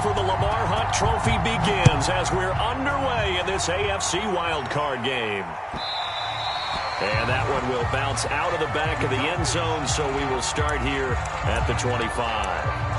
for the Lamar Hunt Trophy begins as we're underway in this AFC wildcard game. And that one will bounce out of the back of the end zone, so we will start here at the 25.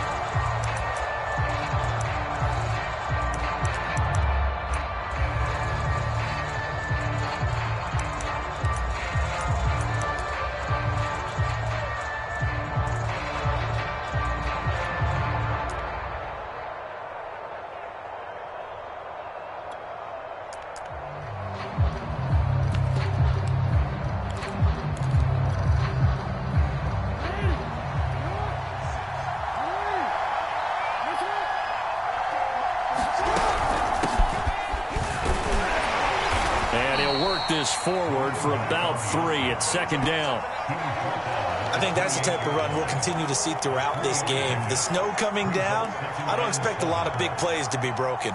This forward for about 3 at second down. I think that's the type of run we'll continue to see throughout this game. The snow coming down, I don't expect a lot of big plays to be broken.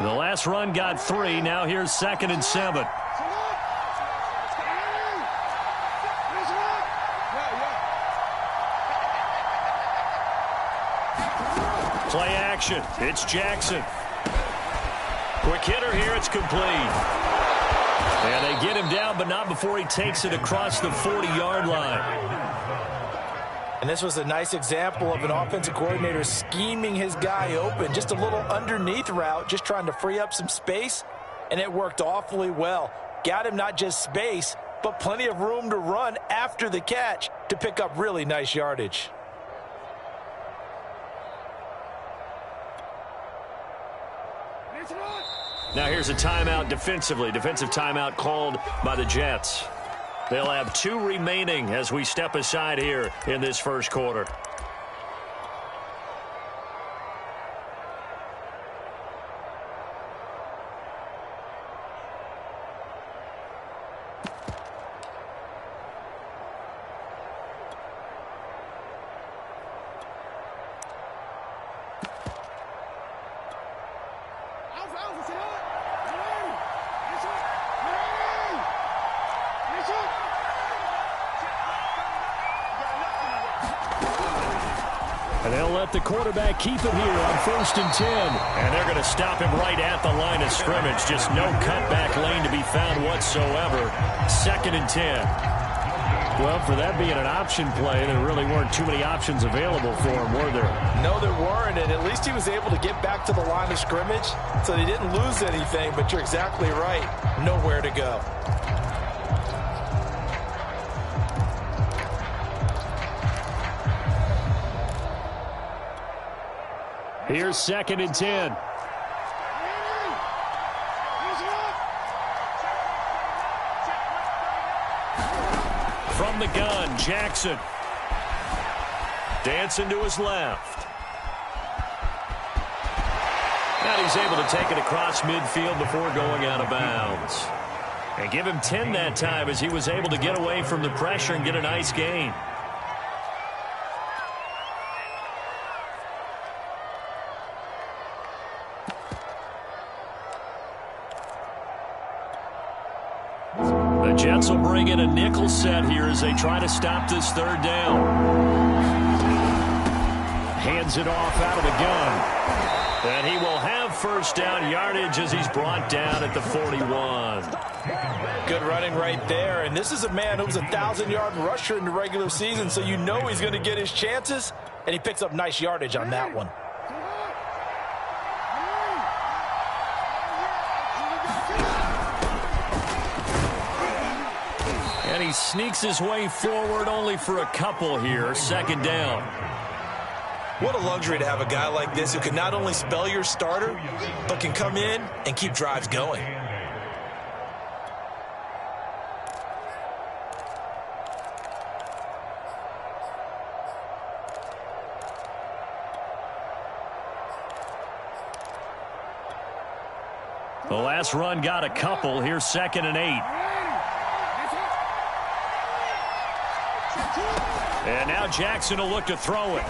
The last run got 3. Now here's 2nd and 7. Play action. It's Jackson. Quick hitter here. It's complete. And they get him down, but not before he takes it across the 40-yard line. And this was a nice example of an offensive coordinator scheming his guy open. Just a little underneath route, just trying to free up some space, and it worked awfully well. Got him not just space, but plenty of room to run after the catch to pick up really nice yardage. Now here's a timeout defensively. Defensive timeout called by the Jets. They'll have 2 remaining as we step aside here in this first quarter. And they'll let the quarterback keep it here on 1st and 10. And they're going to stop him right at the line of scrimmage. Just no cutback lane to be found whatsoever. 2nd and 10. Well, for that being an option play, there really weren't too many options available for him, were there? No, there weren't, and at least he was able to get back to the line of scrimmage, so they didn't lose anything, but you're exactly right. Nowhere to go. Here's 2nd and 10. From the gun, Jackson. Dancing to his left. And he's able to take it across midfield before going out of bounds. And give him 10 that time as he was able to get away from the pressure and get a nice gain. The Jets will bring in a nickel set here as they try to stop this 3rd down. Hands it off out of the gun. And he will have 1st down yardage as he's brought down at the 41. Good running right there. And this is a man who was a 1,000-yard rusher in the regular season, so you know he's going to get his chances. And he picks up nice yardage on that one. And he sneaks his way forward only for a couple here. 2nd down. What a luxury to have a guy like this who can not only spell your starter, but can come in and keep drives going. The last run got a couple. Here's 2nd and 8. And now Jackson will look to throw it.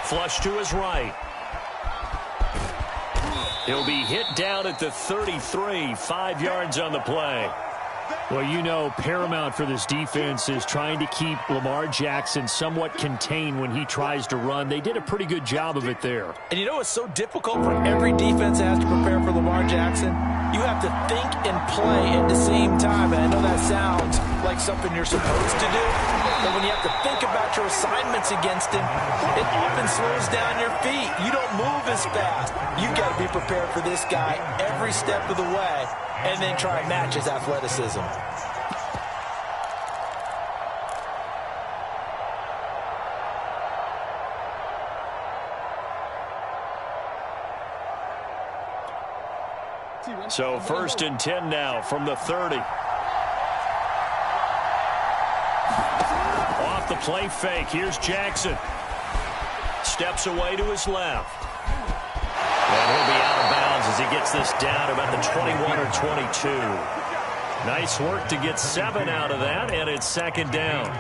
Flush to his right. He'll be hit down at the 33, 5 yards on the play. Well, you know, paramount for this defense is trying to keep Lamar Jackson somewhat contained when he tries to run. They did a pretty good job of it there. And you know it's so difficult for every defense that has to prepare for Lamar Jackson? You have to think and play at the same time. And I know that sounds like something you're supposed to do. But when you have to think about your assignments against him, it often slows down your feet. You don't move as fast. You've got to be prepared for this guy every step of the way and then try and match his athleticism. So 1st and 10 now from the 30. Off the play fake. Here's Jackson. Steps away to his left. And he'll be out of bounds as he gets this down about the 21 or 22. Nice work to get 7 out of that, and it's 2nd down.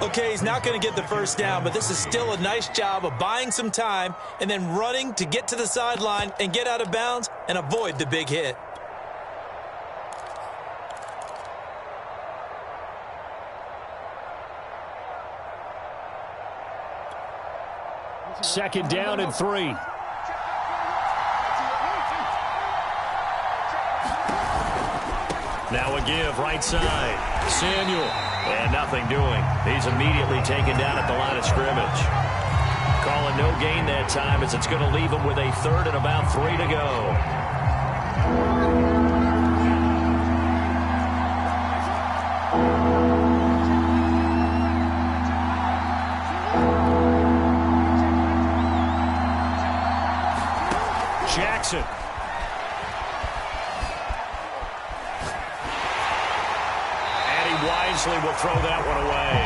Okay, he's not going to get the 1st down, but this is still a nice job of buying some time and then running to get to the sideline and get out of bounds and avoid the big hit. Second down and 3. Now a give right side. Samuel. And nothing doing. He's immediately taken down at the line of scrimmage. Calling no gain that time as it's going to leave him with a 3rd and about 3 to go. Jackson. Wisely will throw that one away.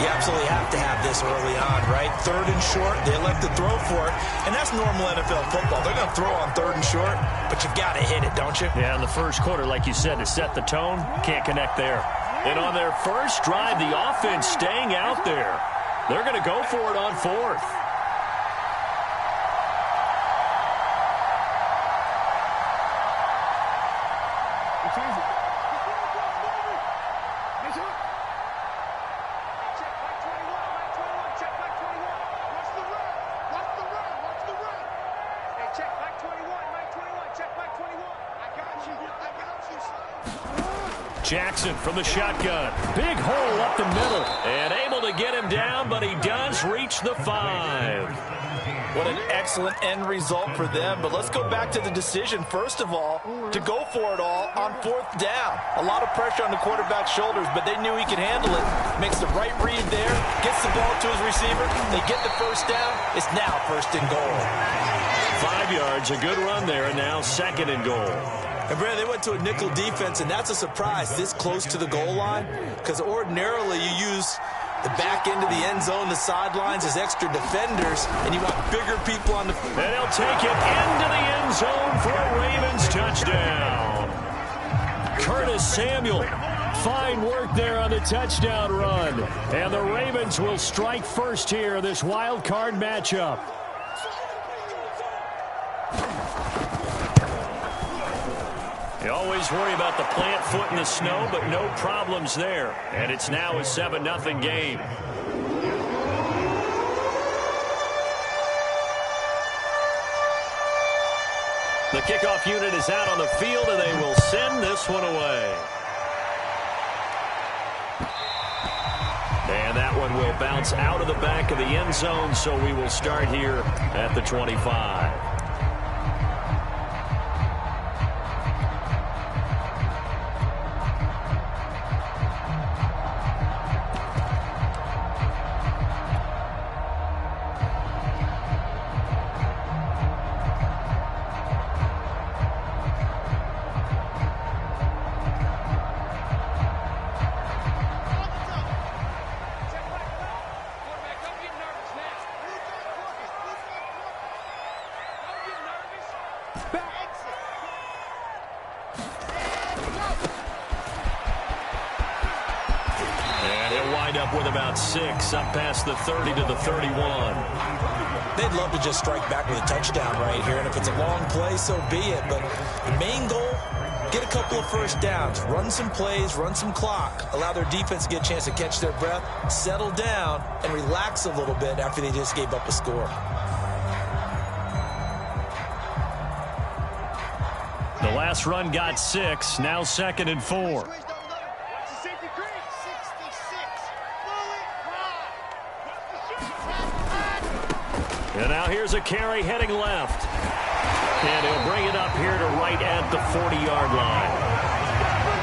You absolutely have to have this early on, right? 3rd and short, they elect to throw for it, and that's normal NFL football. They're going to throw on 3rd and short, but you've got to hit it, don't you? Yeah, in the first quarter, like you said, to set the tone, can't connect there. And on their first drive, the offense staying out there. They're going to go for it on 4th. Jackson from the shotgun. Big hole up the middle. And able to get him down, but he does reach the 5. What an excellent end result for them. But let's go back to the decision, first of all, to go for it all on 4th down. A lot of pressure on the quarterback's shoulders, but they knew he could handle it. Makes the right read there, gets the ball to his receiver. They get the 1st down. It's now 1st and goal. 5 yards, a good run there, and now 2nd and goal. And, Brad, they went to a nickel defense, and that's a surprise this close to the goal line, because ordinarily you use the back end of the end zone, the sidelines as extra defenders, and you want bigger people on the... And he'll take it into the end zone for a Ravens touchdown. Curtis Samuel, fine work there on the touchdown run. And the Ravens will strike first here in this wild card matchup. You always worry about the plant foot in the snow, but no problems there. And it's now a 7-0 game. The kickoff unit is out on the field, and they will send this one away. And that one will bounce out of the back of the end zone, so we will start here at the 25. about 6, up past the 30 to the 31. They'd love to just strike back with a touchdown right here, and if it's a long play, so be it. But the main goal, get a couple of first downs, run some plays, run some clock, allow their defense to get a chance to catch their breath, settle down, and relax a little bit after they just gave up a score. The last run got 6, now 2nd and 4. And now here's a carry heading left. And he'll bring it up here to right at the 40-yard line.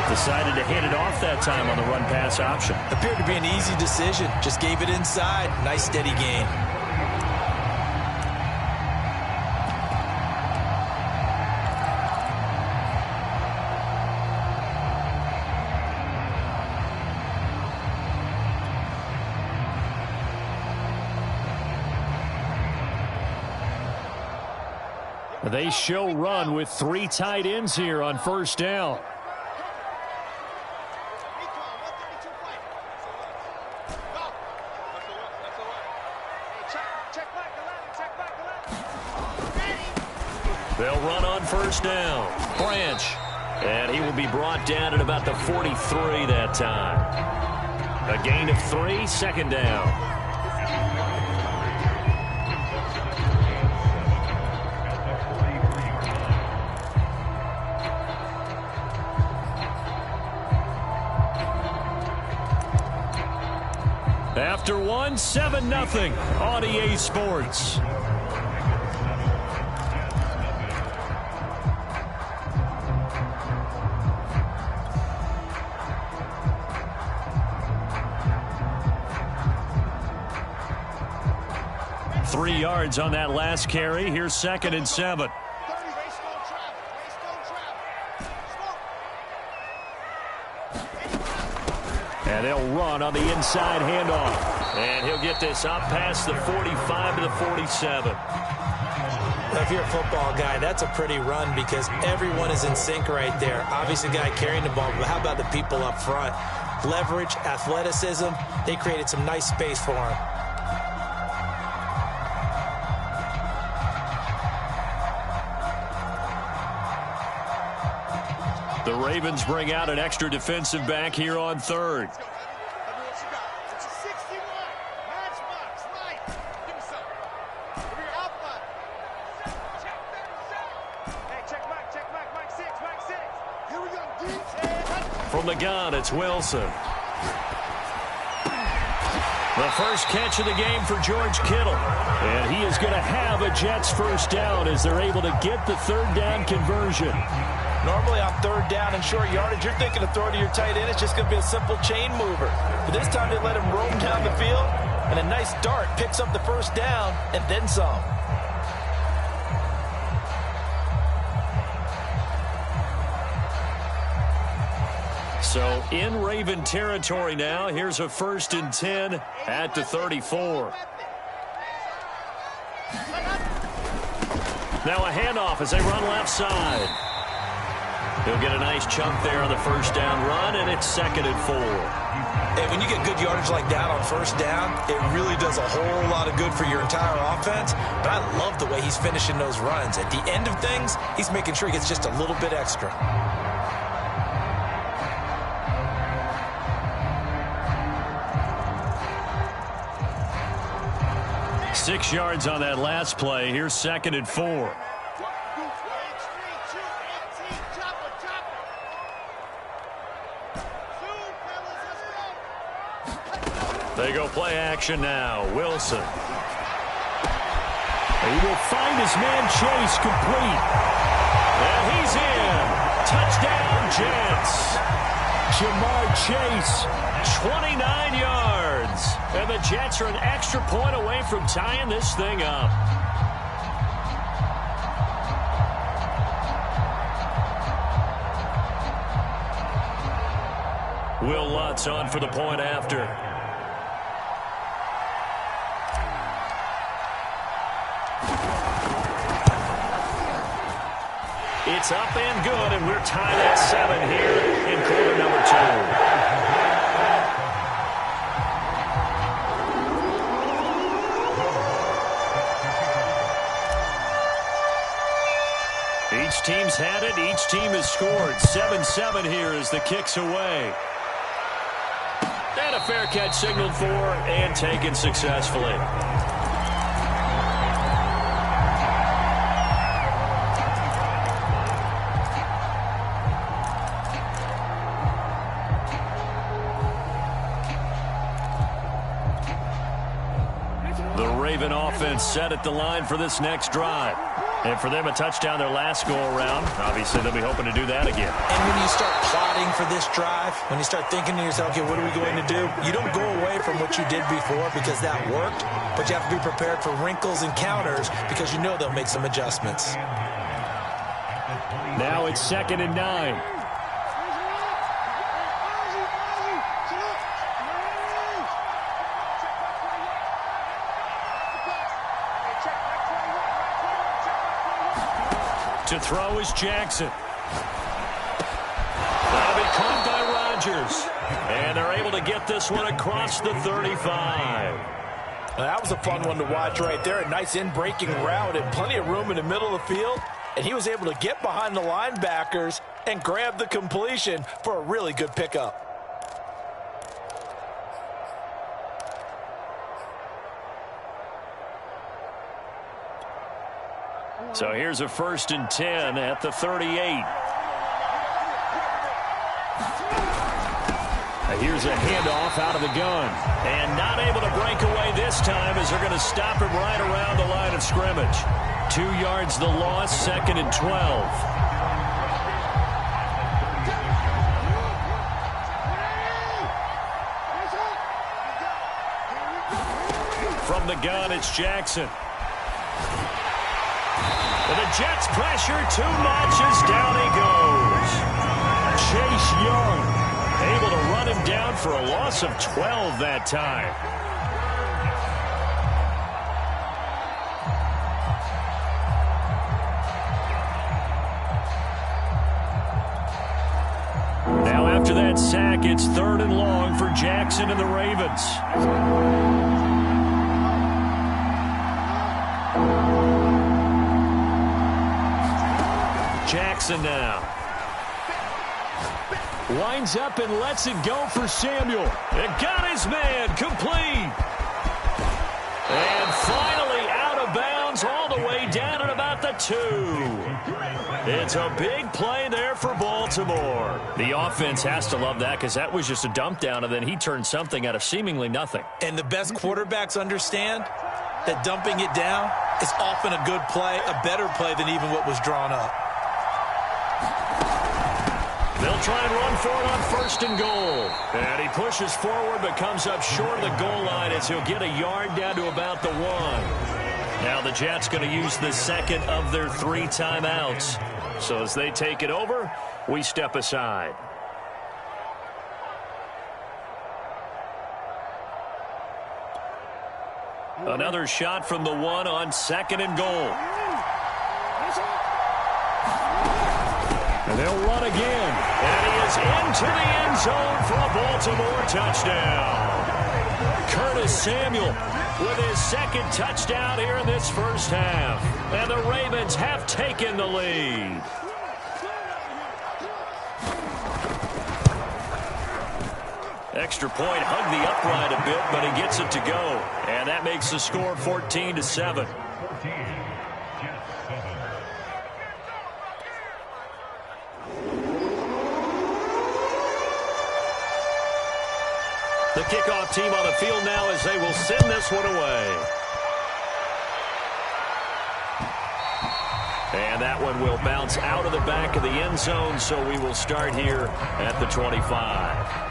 Decided to hit it off that time on the run-pass option. Appeared to be an easy decision. Just gave it inside. Nice steady gain. They show run with 3 tight ends here on first down. They'll run on first down. Branch. And he will be brought down at about the 43 that time. A gain of 3, 2nd down. After 1, 7-0 on EA Sports. Three yards on that last carry. Here's 2nd and 7. And they'll run on the inside handoff. And he'll get this up past the 45 to the 47. Now, if you're a football guy, that's a pretty run because everyone is in sync right there. Obviously, the guy carrying the ball, but how about the people up front? Leverage, athleticism, they created some nice space for him. The Ravens bring out an extra defensive back here on 3rd. From the gun, it's Wilson. The first catch of the game for George Kittle. And he is going to have a Jets first down as they're able to get the 3rd down conversion. Normally on 3rd down and short yardage, you're thinking of throwing to your tight end. It's just going to be a simple chain mover. But this time they let him roam down the field, and a nice dart picks up the first down and then some. So in Raven territory now. Here's a 1st and 10 at the 34. Now a handoff as they run left side. He'll get a nice chunk there on the first down run, and it's 2nd and 4. And when you get good yardage like that on first down, it really does a whole lot of good for your entire offense. But I love the way he's finishing those runs. At the end of things, he's making sure he gets just a little bit extra. Six yards on that last play. Here's 2nd and 4. They go play action now. Wilson. He will find his man Chase complete. And he's in. Touchdown, Jets. Jamar Chase, 29 yards. And the Jets are an extra point away from tying this thing up. Will Lutz on for the point after. It's up and good, and we're tied at 7 here in quarter number 2. Each team's had it. Each team has scored. 7-7 here as the kick's away. And a fair catch signaled for and taken successfully. The Raven offense set at the line for this next drive. And for them, a touchdown their last go-around. Obviously, they'll be hoping to do that again. And when you start plotting for this drive, when you start thinking to yourself, okay, what are we going to do? You don't go away from what you did before because that worked, but you have to be prepared for wrinkles and counters because you know they'll make some adjustments. Now it's 2nd and 9. To throw is Jackson. That'll be caught by Rodgers. And they're able to get this one across the 35. That was a fun one to watch right there. A nice in-breaking route and plenty of room in the middle of the field. And he was able to get behind the linebackers and grab the completion for a really good pickup. So here's a 1st and 10 at the 38. Here's a handoff out of the gun. And not able to break away this time as they're going to stop him right around the line of scrimmage. 2 yards the loss, 2nd and 12. From the gun, it's Jackson. The Jets pressure too much as down he goes. Chase Young able to run him down for a loss of 12 that time. Now after that sack, it's 3rd and long for Jackson and the Ravens. Jackson now. Winds up and lets it go for Samuel. It got his man complete. And finally out of bounds all the way down at about the 2. It's a big play there for Baltimore. The offense has to love that because that was just a dump down and then he turned something out of seemingly nothing. And the best quarterbacks understand that dumping it down is often a good play, a better play than even what was drawn up. They'll try and run for it on 1st and goal. And he pushes forward but comes up short of the goal line as he'll get a yard down to about the 1. Now the Jets going to use the 2nd of their 3 timeouts. So as they take it over, we step aside. Another shot from the 1 on 2nd and goal. And they'll run again. And he is into the end zone for a Baltimore touchdown. Curtis Samuel with his 2nd touchdown here in this first half. And the Ravens have taken the lead. Extra point, hugged the upright a bit, but he gets it to go. And that makes the score 14-7. The kickoff team on the field now as they will send this one away. And that one will bounce out of the back of the end zone, so we will start here at the 25.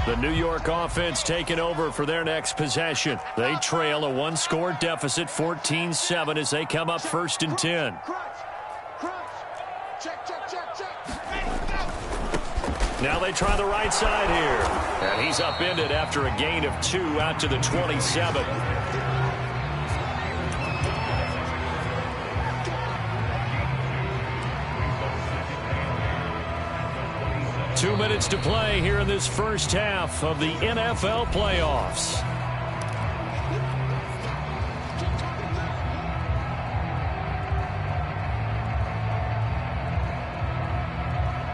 The New York offense taking over for their next possession. They trail a 1-score deficit, 14-7, as they come up 1st and 10. Now they try the right side here. And he's upended after a gain of 2 out to the 27. 2 minutes to play here in this first half of the NFL playoffs.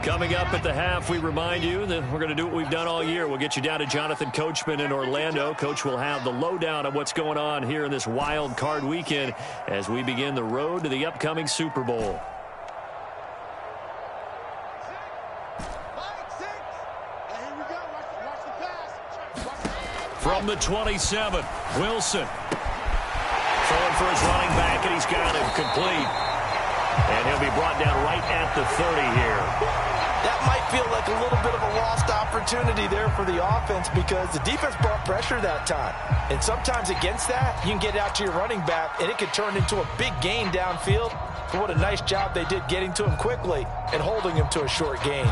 Coming up at the half, we remind you that we're going to do what we've done all year. We'll get you down to Jonathan Coachman in Orlando. Coach will have the lowdown of what's going on here in this wild card weekend as we begin the road to the upcoming Super Bowl. From the 27, Wilson. Throwing for his running back, and he's got him complete. And he'll be brought down right at the 30 here. That might feel like a little bit of a lost opportunity there for the offense because the defense brought pressure that time. And sometimes against that, you can get out to your running back, and it could turn into a big gain downfield. But what a nice job they did getting to him quickly and holding him to a short gain.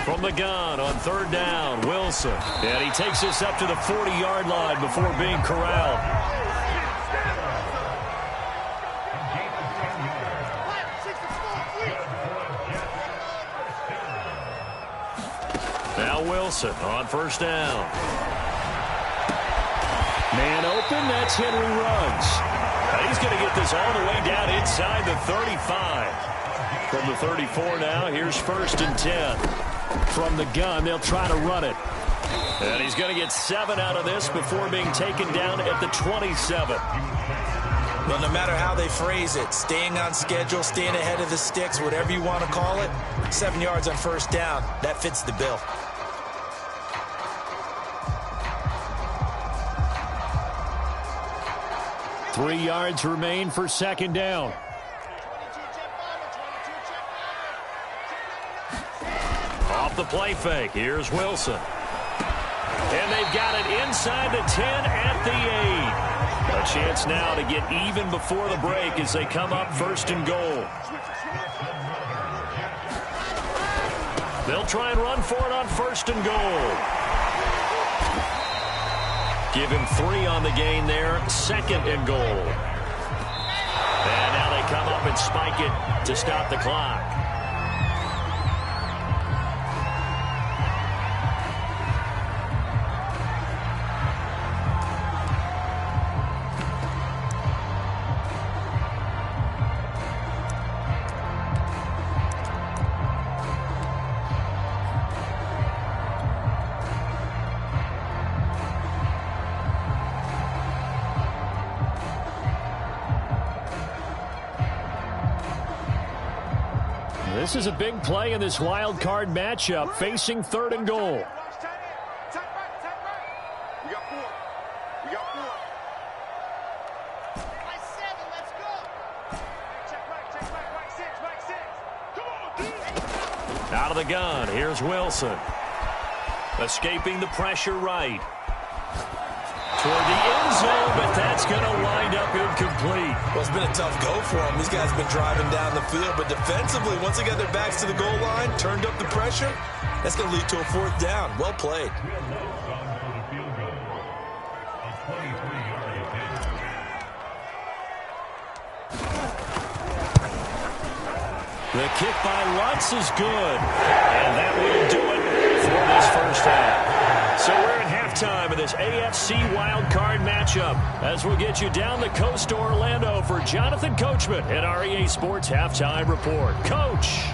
From the gun on third down, Wilson. And he takes this up to the 40-yard line before being corralled. Now Wilson on first down. Man open, that's Henry Ruggs. And he's going to get this all the way down inside the 35. From the 34 now, here's 1st and 10. From the gun, they'll try to run it. And he's going to get 7 out of this before being taken down at the 27. Well, no matter how they phrase it, staying on schedule, staying ahead of the sticks, whatever you want to call it, 7 yards on first down, that fits the bill. Three yards remain for second down. Off the play fake, here's Wilson. And they've got it inside the 10 at the 8. A chance now to get even before the break as they come up 1st and goal. They'll try and run for it on 1st and goal. Give him 3 on the gain there, 2nd and goal. And now they come up and spike it to stop the clock. This is a big play in this wild card matchup, facing 3rd and goal. We got 4. We got 4. By 7, let's go. Check back, 6. Come on, Out of the gun, here's Wilson. Escaping the pressure right. Toward the end zone, but that's going to wind up incomplete. Well, it's been a tough go for them. These guys have been driving down the field, but defensively, once they got their backs to the goal line, turned up the pressure, that's going to lead to a 4th down. Well played. The kick by Lutz is good, and that will do it for this first half. So we're in halftime of this AFC wildcard matchup as we'll get you down the coast to Orlando for Jonathan Coachman at our EA Sports Halftime Report. Coach.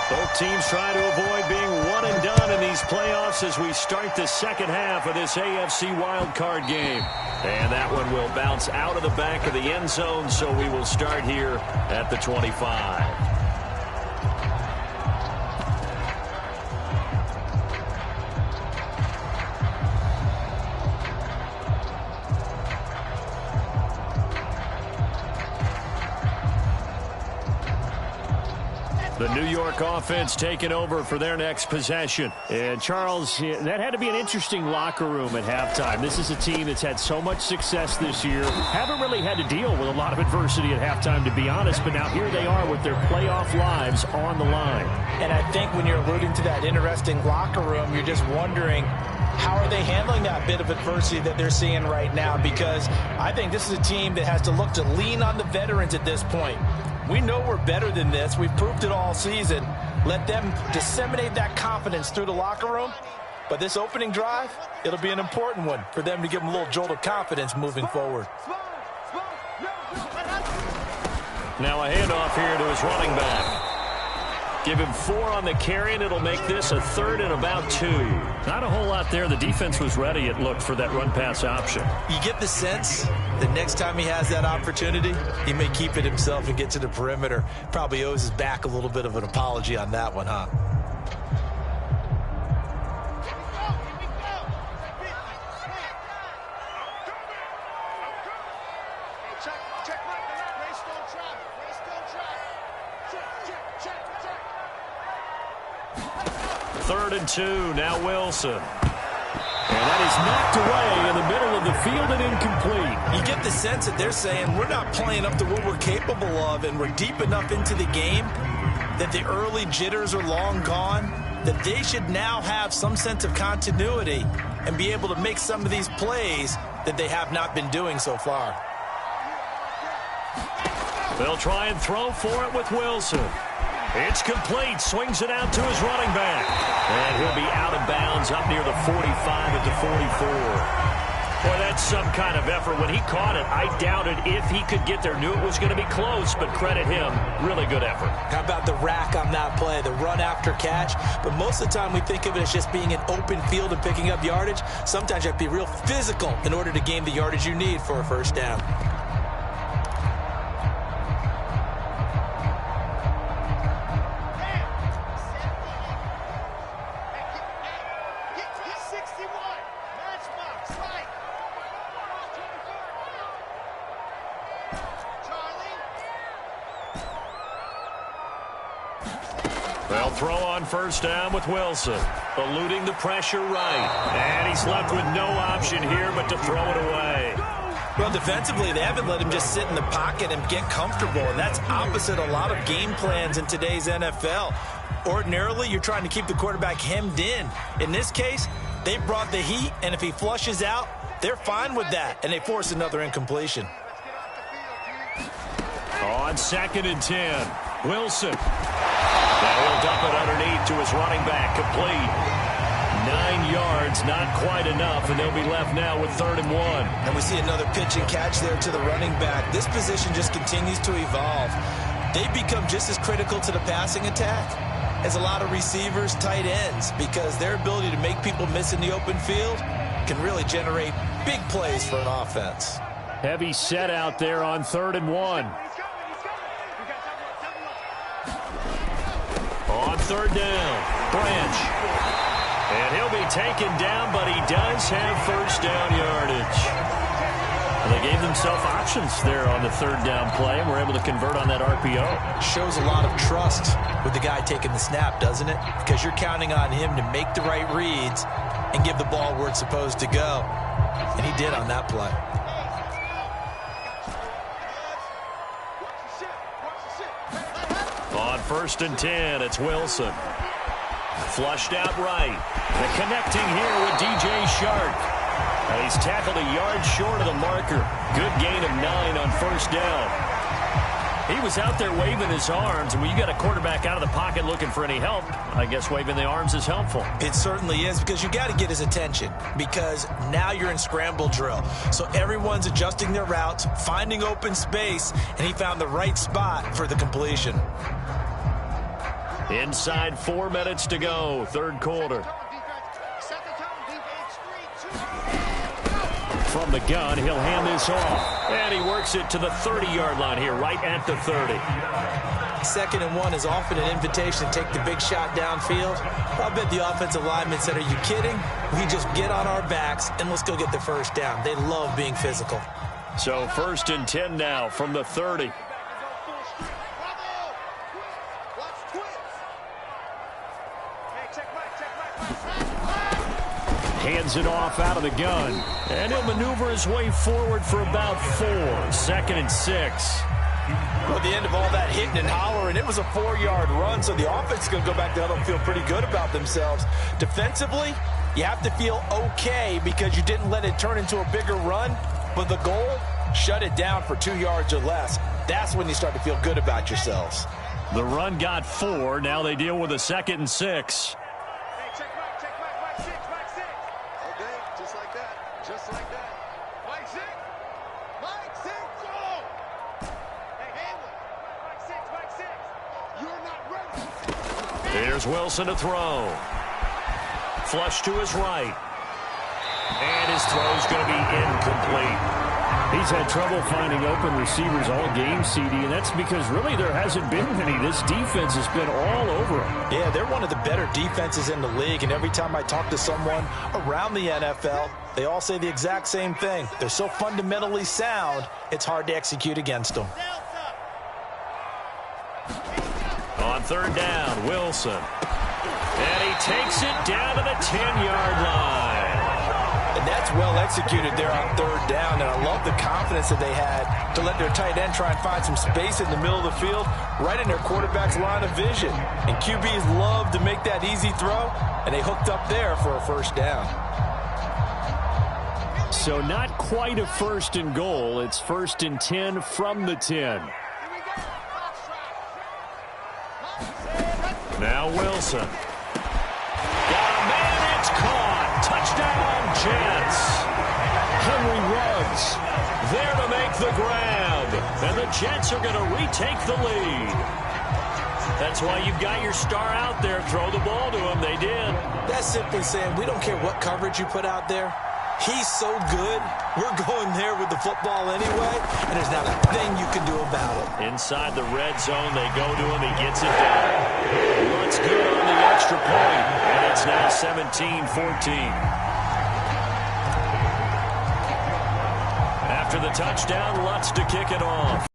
Both teams trying to avoid being one and done in these playoffs as we start the second half of this AFC wildcard game. And that one will bounce out of the back of the end zone, so we will start here at the 25. The New York offense taking over for their next possession. And, Charles, that had to be an interesting locker room at halftime. This is a team that's had so much success this year. Haven't really had to deal with a lot of adversity at halftime, to be honest. But now here they are with their playoff lives on the line. And I think when you're alluding to that interesting locker room, you're just wondering, how are they handling that bit of adversity that they're seeing right now? Because I think this is a team that has to look to lean on the veterans at this point. We know we're better than this. We've proved it all season. Let them disseminate that confidence through the locker room. But this opening drive, it'll be an important one for them to give them a little jolt of confidence moving forward. Now a handoff here to his running back. Give him 4 on the carry, and it'll make this a 3rd and about 2. Not a whole lot there. The defense was ready, it looked, for that run-pass option. You get the sense that next time he has that opportunity, he may keep it himself and get to the perimeter. Probably owes his back a little bit of an apology on that one, huh? Third and 2, now Wilson. And that is knocked away in the middle of the field and incomplete. You get the sense that they're saying we're not playing up to what we're capable of, and we're deep enough into the game that the early jitters are long gone, that they should now have some sense of continuity and be able to make some of these plays that they have not been doing so far. They'll try and throw for it with Wilson. It's complete. Swings it out to his running back. And he'll be out of bounds up near the 45 at the 44. Boy, that's some kind of effort. When he caught it, I doubted if he could get there. Knew it was going to be close, but credit him. Really good effort. How about the rack on that play, the run after catch? But most of the time we think of it as just being an open field and picking up yardage. Sometimes you have to be real physical in order to gain the yardage you need for a first down. They'll throw on first down with Wilson. Eluding the pressure right. And he's left with no option here but to throw it away. Well, defensively, they haven't let him just sit in the pocket and get comfortable, and that's opposite a lot of game plans in today's NFL. Ordinarily, you're trying to keep the quarterback hemmed in. In this case, they brought the heat, and if he flushes out, they're fine with that, and they force another incompletion. On 2nd and 10, Wilson. Now he'll dump it underneath to his running back, complete. 9 yards, not quite enough, and they'll be left now with 3rd and 1. And we see another pitch and catch there to the running back. This position just continues to evolve. They become just as critical to the passing attack as a lot of receivers, tight ends, because their ability to make people miss in the open field can really generate big plays for an offense. Heavy set out there on 3rd and 1. On 3rd down, Branch. And he'll be taken down, but he does have first down yardage. And they gave themselves options there on the 3rd down play, and were able to convert on that RPO. Shows a lot of trust with the guy taking the snap, doesn't it? Because you're counting on him to make the right reads and give the ball where it's supposed to go. And he did on that play. On 1st and 10, it's Wilson. Flushed out right. The connecting here with DJ Shark. And he's tackled a yard short of the marker. Good gain of 9 on first down. He was out there waving his arms, and when you got a quarterback out of the pocket looking for any help, I guess waving the arms is helpful. It certainly is, because you got to get his attention, because now you're in scramble drill. So everyone's adjusting their routes, finding open space, and he found the right spot for the completion. Inside 4 minutes to go, 3rd quarter. From the gun, he'll hand this off. And he works it to the 30-yard line here, right at the 30. 2nd and 1 is often an invitation to take the big shot downfield. I'll bet the offensive lineman said, are you kidding? We just get on our backs and let's go get the first down. They love being physical. So 1st and 10 now from the 30. Watch twist. Hands it off out of the gun. And he'll maneuver his way forward for about 4. 2nd and 6. Well, at the end of all that hitting and hollering, it was a 4-yard run, so the offense is going to go back to huddle and feel pretty good about themselves. Defensively, you have to feel okay because you didn't let it turn into a bigger run, but the goal, shut it down for 2 yards or less. That's when you start to feel good about yourselves. The run got 4. Now they deal with a 2nd and 6. Hey, check Mike 6, Mike 6. Okay, just like that, just like that. Mike 6, go! Hey, Hamlin, Mike 6. You're not ready. Here's Wilson to throw. Flush to his right. And his throw's going to be incomplete. He's had trouble finding open receivers all game, CD, and that's because really there hasn't been any. This defense has been all over him. Yeah, they're one of the better defenses in the league, and every time I talk to someone around the NFL, they all say the exact same thing. They're so fundamentally sound, it's hard to execute against them. On 3rd down, Wilson. And he takes it down to the 10-yard line. And that's well executed there on 3rd down, and I love the confidence that they had to let their tight end try and find some space in the middle of the field, right in their quarterback's line of vision. And QBs love to make that easy throw, and they hooked up there for a 1st down. So not quite a 1st and goal. It's 1st and 10 from the 10. Now Wilson. Got a man, it's caught. Touchdown, Jets. Henry Ruggs there to make the grab. And the Jets are going to retake the lead. That's why you've got your star out there. Throw the ball to him. They did. That's simply saying we don't care what coverage you put out there. He's so good, we're going there with the football anyway, and there's not a thing you can do about it. Inside the red zone, they go to him. He gets it down. Looks good on the extra point, and it's now 17-14. After the touchdown, Lutz to kick it off.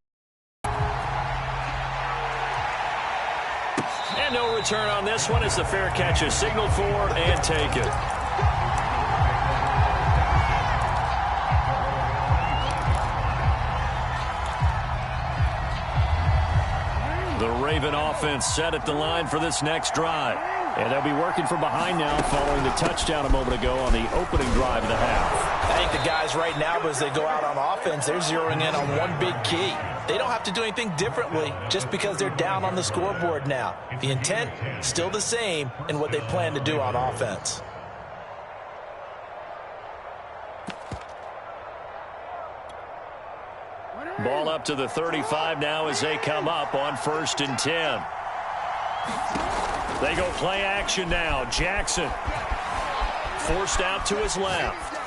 And no return on this one as the fair catch is signaled for and taken. The Raven offense set at the line for this next drive. And they'll be working from behind now following the touchdown a moment ago on the opening drive of the half. I think the guys right now, as they go out on offense, they're zeroing in on one big key. They don't have to do anything differently just because they're down on the scoreboard now. The intent, still the same in what they plan to do on offense. Ball up to the 35 now as they come up on 1st and 10. They go play action now. Jackson forced out to his left.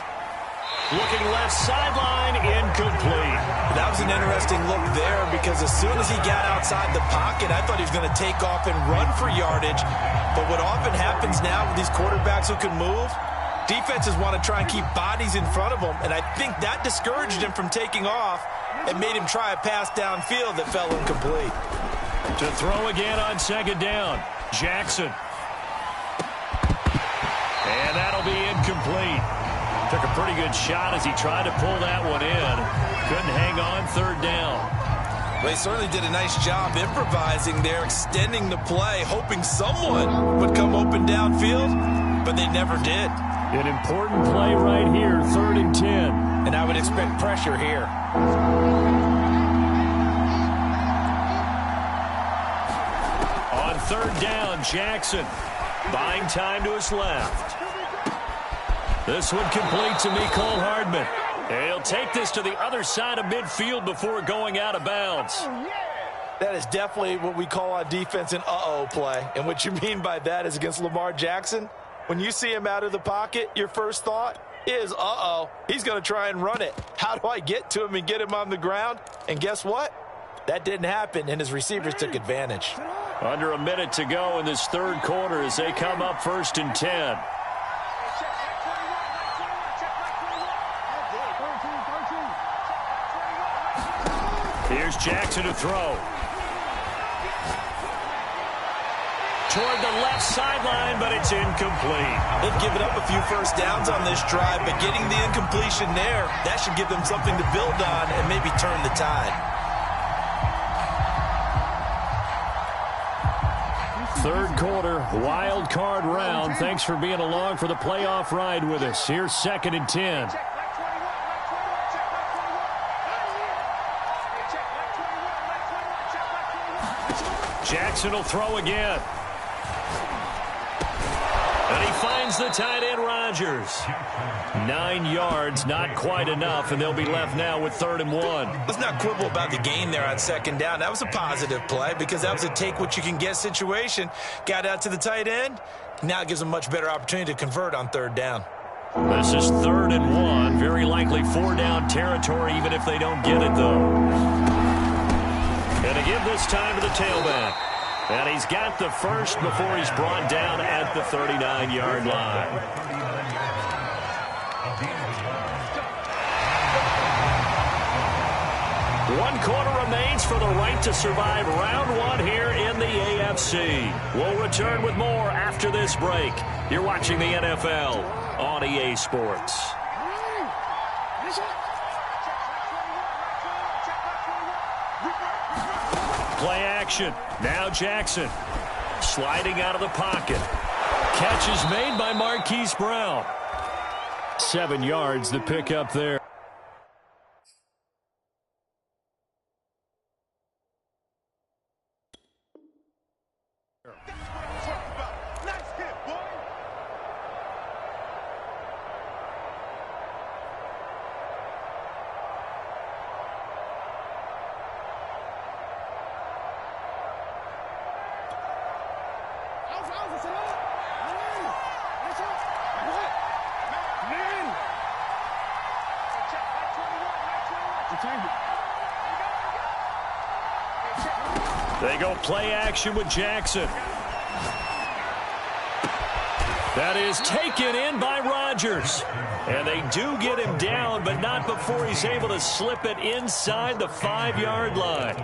Looking left sideline, incomplete. That was an interesting look there because as soon as he got outside the pocket, I thought he was going to take off and run for yardage. But what often happens now with these quarterbacks who can move, defenses want to try and keep bodies in front of them, and I think that discouraged him from taking off and made him try a pass downfield that fell incomplete. To throw again on 2nd down, Jackson. And that'll be incomplete. Took a pretty good shot as he tried to pull that one in. Couldn't hang on 3rd down. They certainly did a nice job improvising there, extending the play, hoping someone would come open downfield, but they never did. An important play right here, 3rd and 10. And I would expect pressure here. On 3rd down, Jackson buying time to his left. This one complete to Mecole Hardman. He'll take this to the other side of midfield before going out of bounds. That is definitely what we call on defense an uh-oh play. And what you mean by that is against Lamar Jackson, when you see him out of the pocket, your first thought is, uh-oh, he's going to try and run it. How do I get to him and get him on the ground? And guess what? That didn't happen, and his receivers took advantage. Under a minute to go in this 3rd quarter as they come up 1st and 10. Here's Jackson to throw. toward the left sideline, but it's incomplete. They've given up a few first downs on this drive, but getting the incompletion there, that should give them something to build on and maybe turn the tide. Third quarter, wild card round. Thanks for being along for the playoff ride with us. Here's 2nd and 10. Jackson will throw again. And he finds the tight end, Rodgers. 9 yards, not quite enough, and they'll be left now with 3rd and 1. Let's not quibble about the gain there on 2nd down. That was a positive play because that was a take-what-you-can-get situation. Got out to the tight end. Now it gives them a much better opportunity to convert on 3rd down. This is 3rd and 1. Very likely 4-down territory, even if they don't get it, though. Going to give this time to the tailback. And he's got the first before he's brought down at the 39-yard line. One quarter remains for the right to survive round 1 here in the AFC. We'll return with more after this break. You're watching the NFL on EA Sports. Play action. Now Jackson. Sliding out of the pocket. Catch is made by Marquise Brown. 7 yards the pickup there. They go play action with Jackson. That is taken in by Rodgers. And they do get him down, but not before he's able to slip it inside the 5-yard line.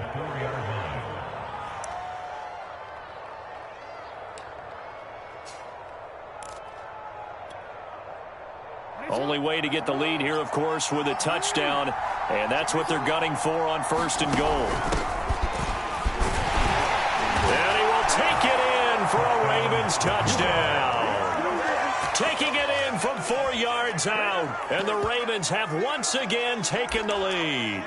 Only way to get the lead here, of course, with a touchdown. And that's what they're gunning for on 1st and goal. And he will take it in for a Ravens touchdown. Taking it in from 4 yards out. And the Ravens have once again taken the lead.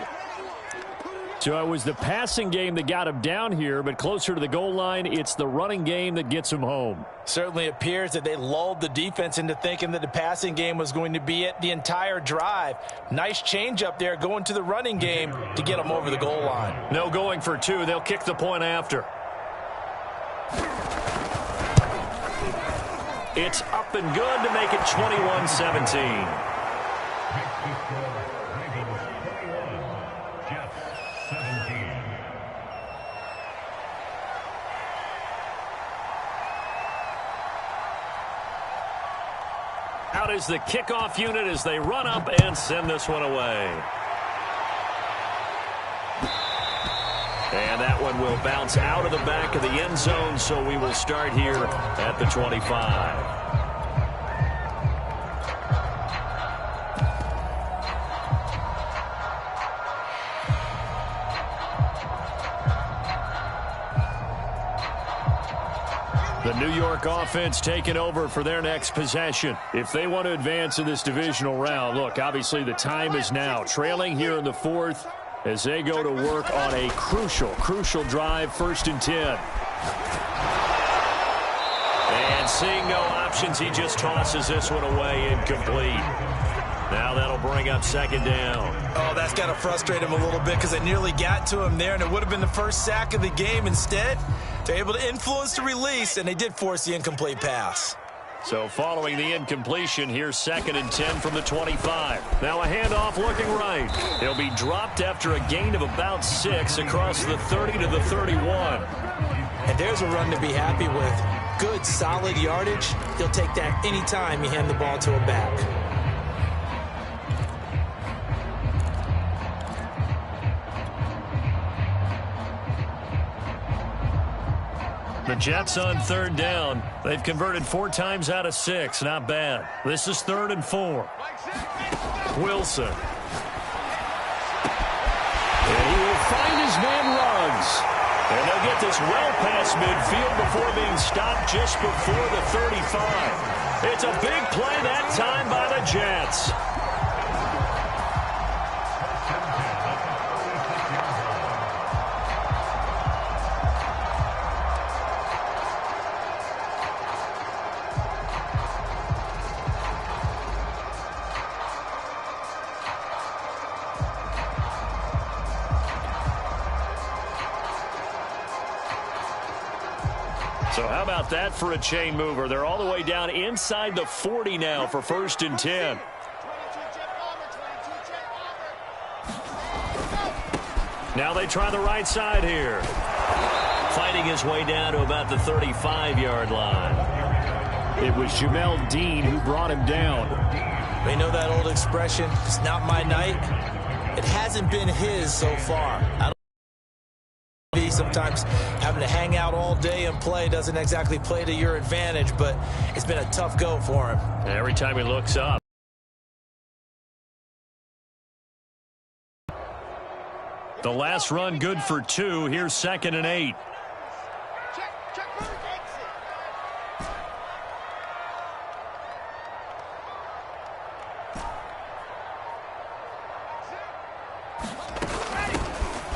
So it was the passing game that got him down here, but closer to the goal line, it's the running game that gets him home. Certainly appears that they lulled the defense into thinking that the passing game was going to be it the entire drive. Nice change up there going to the running game to get them over the goal line. No going for 2. They'll kick the point after. It's up and good to make it 21-17. Out is the kickoff unit as they run up and send this one away. And that one will bounce out of the back of the end zone, so we will start here at the 25. The New York offense taking over for their next possession. If they want to advance in this divisional round, look, obviously the time is now. Trailing here in the 4th as they go to work on a crucial drive, 1st and 10. And seeing no options, he just tosses this one away incomplete. Now that'll bring up 2nd down. Oh, that's got to frustrate him a little bit because they nearly got to him there, and it would have been the first sack of the game. Instead, they're able to influence the release, and they did force the incomplete pass. So following the incompletion, here's 2nd and 10 from the 25. Now a handoff looking right. He'll be dropped after a gain of about 6 across the 30 to the 31. And there's a run to be happy with. Good, solid yardage. He'll take that anytime you hand the ball to a back. The Jets on third down. They've converted 4 times out of 6. Not bad. This is 3rd and 4. Wilson. And he will find his man Ruggs. And they'll get this well past midfield before being stopped just before the 35. It's a big play that time by the Jets. So how about that for a chain mover? They're all the way down inside the 40 now for 1st and 10. Now they try the right side here. Fighting his way down to about the 35-yard line. It was Jamel Dean who brought him down. They know that old expression, it's not my night. It hasn't been his so far. Sometimes having to hang out all day and play doesn't exactly play to your advantage, but it's been a tough go for him. Every time he looks up. The last run good for 2. Here's 2nd and 8.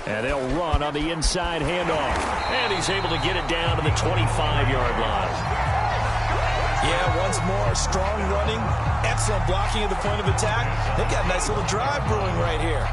And they'll run on the inside handoff. And he's able to get it down to the 25-yard line. Yeah, once more, strong running, excellent blocking at the point of attack. They've got a nice little drive brewing right here.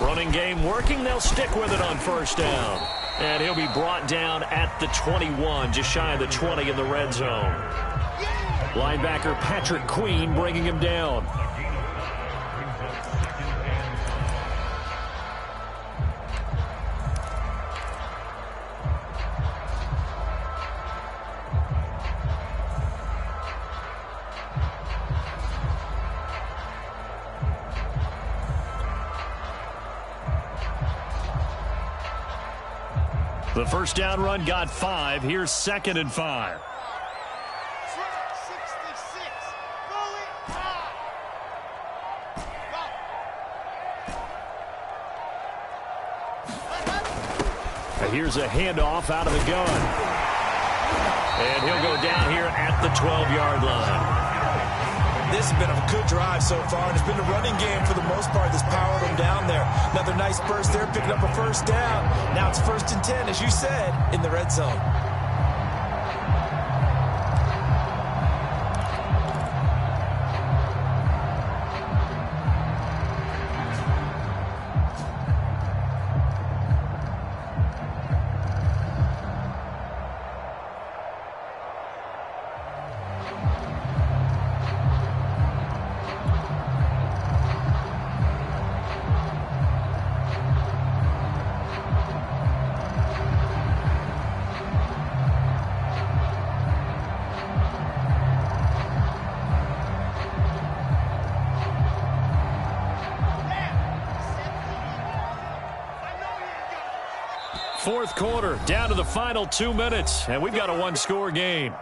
Running game working. They'll stick with it on 1st down. And he'll be brought down at the 21, just shy of the 20 in the red zone. Linebacker Patrick Queen bringing him down. The 1st down run got 5. Here's 2nd and 5. And here's a handoff out of the gun. And he'll go down here at the 12-yard line. This has been a good drive so far, and it's been a running game for the most part that's powered them down there. Another nice burst there, picking up a 1st down. Now it's 1st and 10, as you said, in the red zone. Fourth quarter, down to the final 2 minutes, and we've got a 1-score game.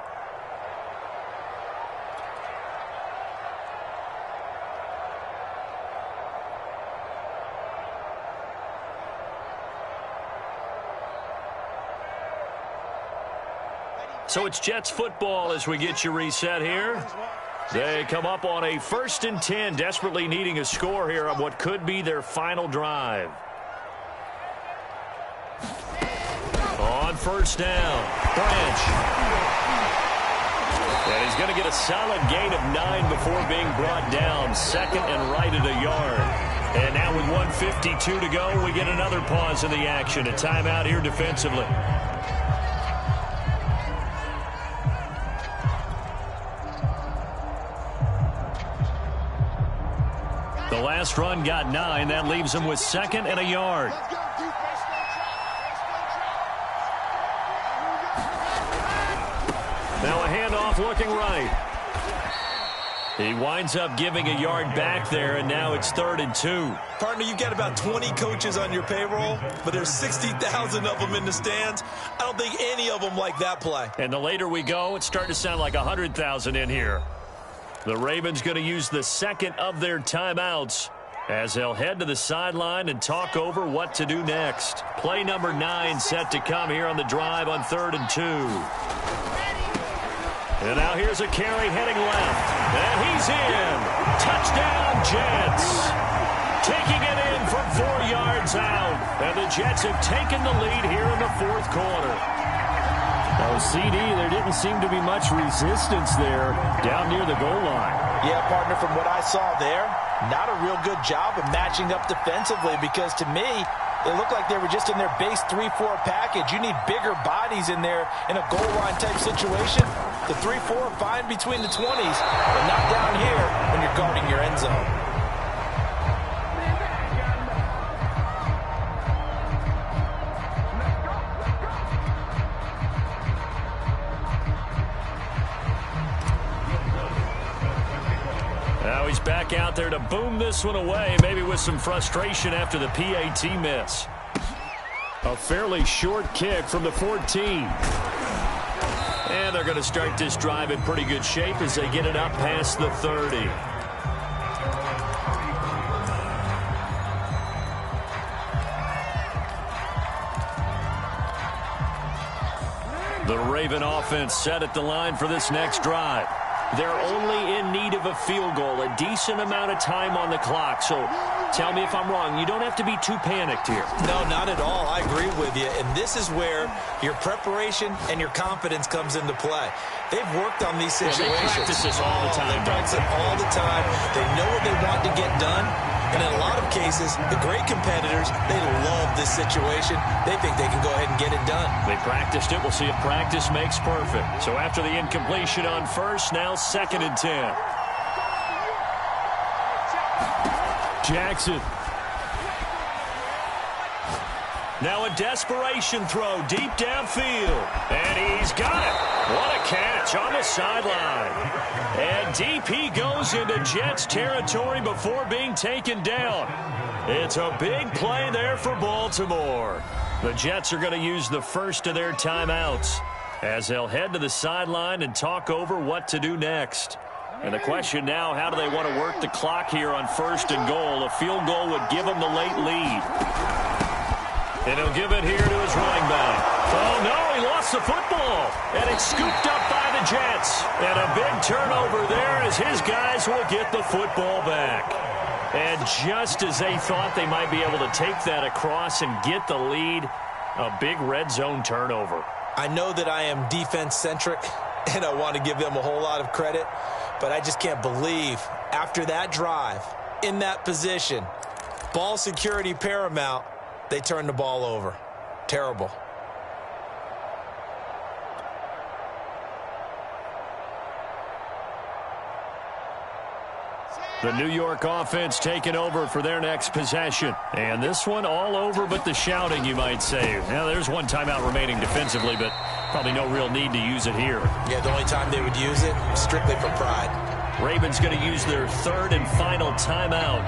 So it's Jets football as we get you reset here. They come up on a 1st and 10, desperately needing a score here on what could be their final drive. On 1st down, Branch. And he's going to get a solid gain of 9 before being brought down. 2nd and right at a yard. And now with 1:52 to go, we get another pause in the action. A timeout here defensively. The last run got 9. That leaves him with 2nd and a yard. Now a handoff looking right. He winds up giving a yard back there, and now it's 3rd and 2. Partner, you've got about 20 coaches on your payroll, but there's 60,000 of them in the stands. I don't think any of them like that play. And the later we go, it's starting to sound like 100,000 in here. The Ravens going to use the 2nd of their timeouts as they'll head to the sideline and talk over what to do next. Play number 9 set to come here on the drive on 3rd and 2. And now here's a carry heading left. And he's in. Touchdown, Jets. Taking it in from 4 yards out. And the Jets have taken the lead here in the 4th quarter. Now, CD, there didn't seem to be much resistance there down near the goal line. Yeah, partner, from what I saw there, not a real good job of matching up defensively, because to me, it looked like they were just in their base 3-4 package. You need bigger bodies in there in a goal line type situation. The 3-4 are fine between the 20s, but not down here when you're guarding your end zone. Now he's back out there to boom this one away, maybe with some frustration after the PAT miss. A fairly short kick from the 14. And they're going to start this drive in pretty good shape as they get it up past the 30. The Raven offense set at the line for this next drive. They're only in need of a field goal, a decent amount of time on the clock. So tell me if I'm wrong. You don't have to be too panicked here. No, not at all. I agree with you. And this is where your preparation and your confidence comes into play. They've worked on these situations. Yeah, they practice this all the time. They practice it all the time. They know what they want to get done. And in a lot of cases, the great competitors, they love this situation. They think they can go ahead and get it done. They practiced it. We'll see if practice makes perfect. So after the incompletion on first, now 2nd and 10. Jackson. Now a desperation throw deep downfield. And he's got it. What a catch on the sideline. And deep he goes into Jets territory before being taken down. It's a big play there for Baltimore. The Jets are going to use the first of their timeouts as they'll head to the sideline and talk over what to do next. And the question now, how do they want to work the clock here on 1st and goal? A field goal would give them the late lead. And he'll give it here to his running back. Oh, no, he lost the football. And it's scooped up by the Jets. And a big turnover there as his guys will get the football back. And just as they thought they might be able to take that across and get the lead, a big red zone turnover. I know that I am defense-centric, and I want to give them a whole lot of credit, but I just can't believe after that drive, in that position, ball security paramount, they turned the ball over. Terrible. The New York offense taking over for their next possession. And this one all over but the shouting, you might say. Now, there's one timeout remaining defensively, but probably no real need to use it here. Yeah, the only time they would use it, strictly for pride. Ravens going to use their 3rd and final timeout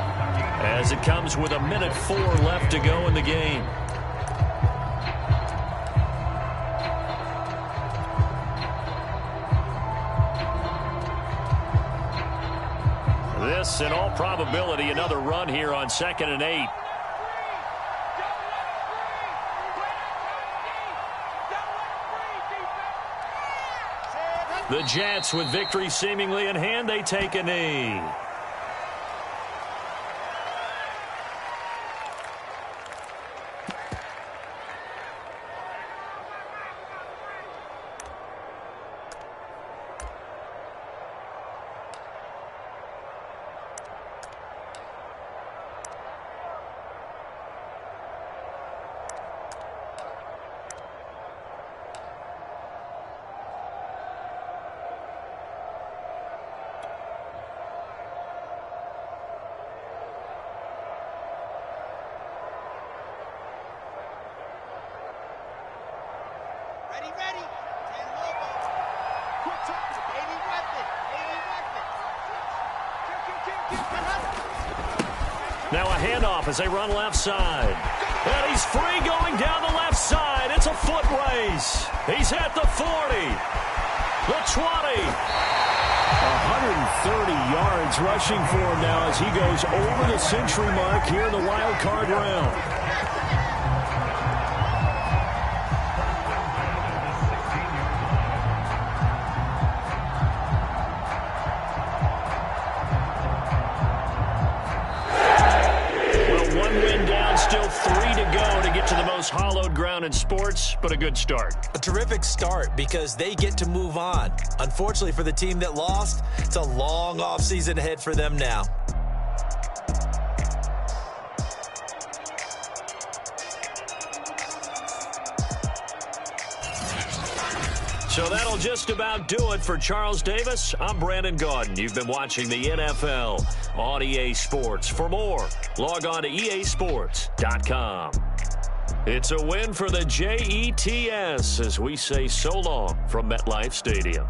as it comes with 1:04 left to go in the game. This, in all probability, another run here on 2nd and 8. The Jets, with victory seemingly in hand, they take a knee. Ready, ready. 10 logo. Quick talk. Baby weapon. Baby weapon. Now a handoff as they run left side. And he's free going down the left side. It's a foot race. He's at the 40. The 20. 130 yards rushing for him now as he goes over the century mark here in the wild card round. Still 3 to go to get to the most hallowed ground in sports, but a good start. A terrific start because they get to move on. Unfortunately for the team that lost, it's a long offseason ahead for them now. So that'll just about do it for Charles Davis. I'm Brandon Gaudin. You've been watching the NFL on EA Sports. For more, log on to easports.com. It's a win for the Jets as we say so long from MetLife Stadium.